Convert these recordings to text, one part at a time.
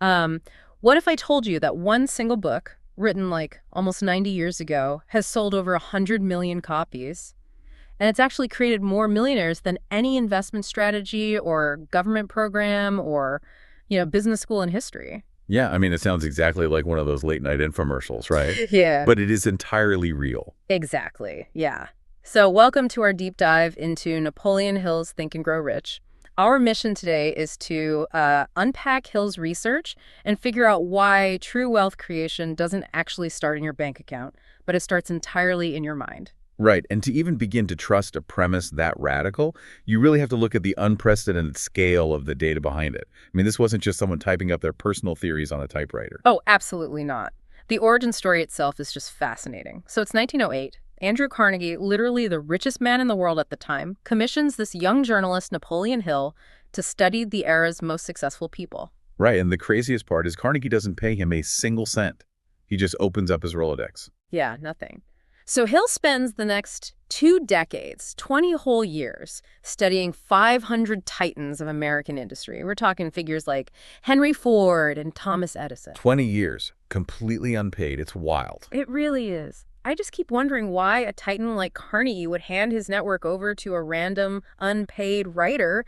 Um, what if I told you that one single book, written like almost 90 years ago, has sold over 100 million copies? And it's actually created more millionaires than any investment strategy or government program or, business school in history. Yeah, I mean, it sounds exactly like one of those late-night infomercials, right? Yeah. But it is entirely real. Exactly. Yeah. So welcome to our deep dive into Napoleon Hill's Think and Grow Rich. Our mission today is to unpack Hill's research and figure out why true wealth creation doesn't actually start in your bank account, but it starts entirely in your mind. Right, and to even begin to trust a premise that radical, you really have to look at the unprecedented scale of the data behind it. I mean, this wasn't just someone typing up their personal theories on a typewriter. Oh, absolutely not. The origin story itself is just fascinating. So it's 1908. Andrew Carnegie, literally the richest man in the world at the time, commissions this young journalist, Napoleon Hill, to study the era's most successful people. Right, and the craziest part is Carnegie doesn't pay him a single cent. He just opens up his Rolodex. Yeah, nothing. So Hill spends the next 2 decades, 20 whole years, studying 500 titans of American industry. We're talking figures like Henry Ford and Thomas Edison. 20 years, completely unpaid. It's wild. It really is. I just keep wondering why a titan like Carnegie would hand his network over to a random, unpaid writer.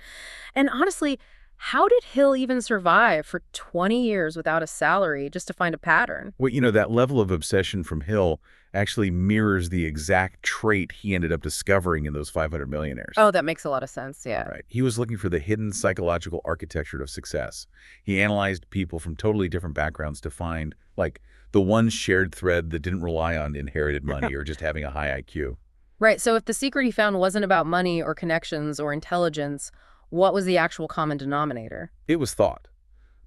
And honestly, how did Hill even survive for 20 years without a salary just to find a pattern? Well, that level of obsession from Hill actually mirrors the exact trait he ended up discovering in those 500 millionaires. Oh, that makes a lot of sense, yeah. Right. He was looking for the hidden psychological architecture of success. He analyzed people from totally different backgrounds to find, like, the one shared thread that didn't rely on inherited money or just having a high IQ. Right, so if the secret he found wasn't about money or connections or intelligence, what was the actual common denominator? It was thought,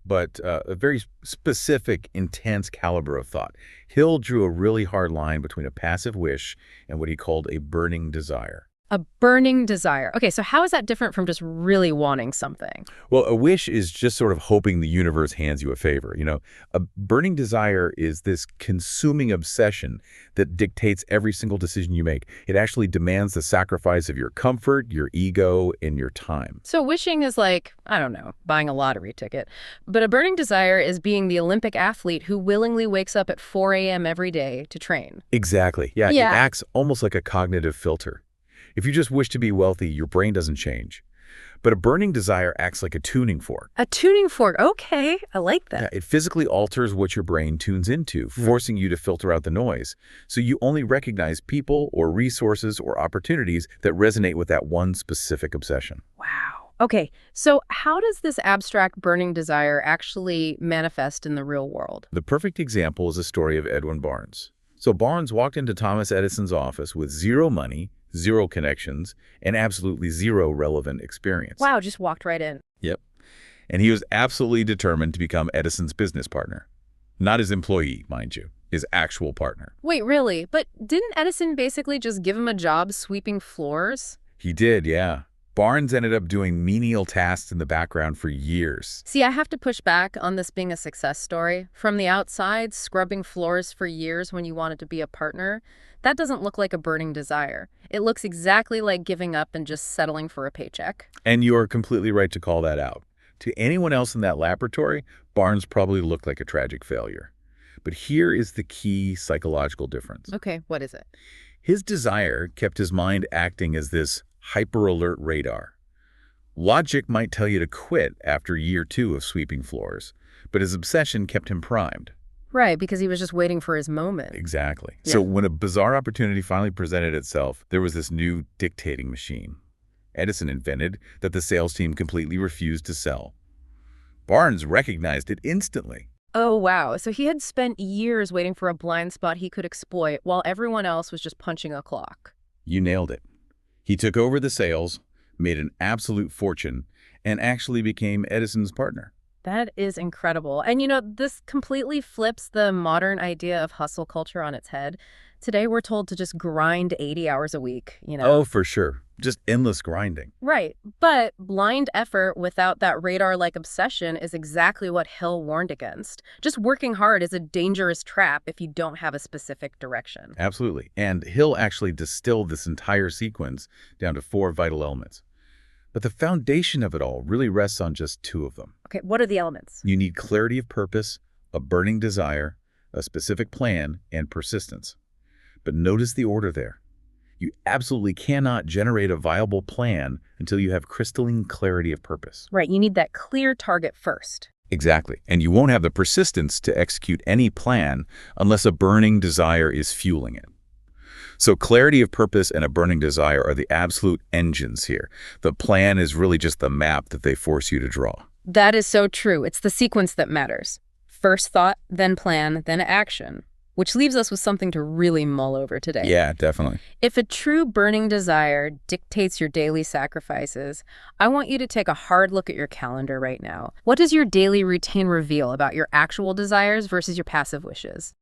but a very specific, intense caliber of thought. Hill drew a really hard line between a passive wish and what he called a burning desire. A burning desire. Okay, so how is that different from just really wanting something? Well, a wish is just sort of hoping the universe hands you a favor. A burning desire is this consuming obsession that dictates every single decision you make. It actually demands the sacrifice of your comfort, your ego, and your time. So wishing is like, I don't know, buying a lottery ticket. But a burning desire is being the Olympic athlete who willingly wakes up at 4 a.m. every day to train. Exactly. Yeah, Yeah. It acts almost like a cognitive filter. If you just wish to be wealthy, your brain doesn't change. But a burning desire acts like a tuning fork. A tuning fork. Okay, I like that. Yeah, it physically alters what your brain tunes into, forcing you to filter out the noise. So you only recognize people or resources or opportunities that resonate with that one specific obsession. Wow. Okay, so how does this abstract burning desire actually manifest in the real world? The perfect example is the story of Edwin Barnes. So Barnes walked into Thomas Edison's office with zero money, zero connections, and absolutely zero relevant experience. Wow, just walked right in. Yep. And he was absolutely determined to become Edison's business partner. Not his employee, mind you, his actual partner. Wait, really? But didn't Edison basically just give him a job sweeping floors? He did, yeah. Barnes ended up doing menial tasks in the background for years. See, I have to push back on this being a success story. From the outside, scrubbing floors for years when you wanted to be a partner, that doesn't look like a burning desire. It looks exactly like giving up and just settling for a paycheck. And you are completely right to call that out. To anyone else in that laboratory, Barnes probably looked like a tragic failure. But here is the key psychological difference. Okay, what is it? His desire kept his mind acting as this hyper-alert radar. Logic might tell you to quit after year 2 of sweeping floors, but his obsession kept him primed. Right, because he was just waiting for his moment. Exactly. Yeah. So when a bizarre opportunity finally presented itself, there was this new dictating machine. Edison invented that the sales team completely refused to sell. Barnes recognized it instantly. Oh, wow. So he had spent years waiting for a blind spot he could exploit while everyone else was just punching a clock. You nailed it. He took over the sales, made an absolute fortune, and actually became Edison's partner. That is incredible. And this completely flips the modern idea of hustle culture on its head. Today, we're told to just grind 80 hours a week, Oh, for sure. Just endless grinding. Right. But blind effort without that radar-like obsession is exactly what Hill warned against. Just working hard is a dangerous trap if you don't have a specific direction. Absolutely. And Hill actually distilled this entire sequence down to 4 vital elements. But the foundation of it all really rests on just two of them. Okay, what are the elements? You need clarity of purpose, a burning desire, a specific plan, and persistence. But notice the order there. You absolutely cannot generate a viable plan until you have crystalline clarity of purpose. Right, you need that clear target first. Exactly. And you won't have the persistence to execute any plan unless a burning desire is fueling it. So clarity of purpose and a burning desire are the absolute engines here. The plan is really just the map that they force you to draw. That is so true. It's the sequence that matters. First thought, then plan, then action. Which leaves us with something to really mull over today. Yeah, definitely. If a true burning desire dictates your daily sacrifices, I want you to take a hard look at your calendar right now. What does your daily routine reveal about your actual desires versus your passive wishes?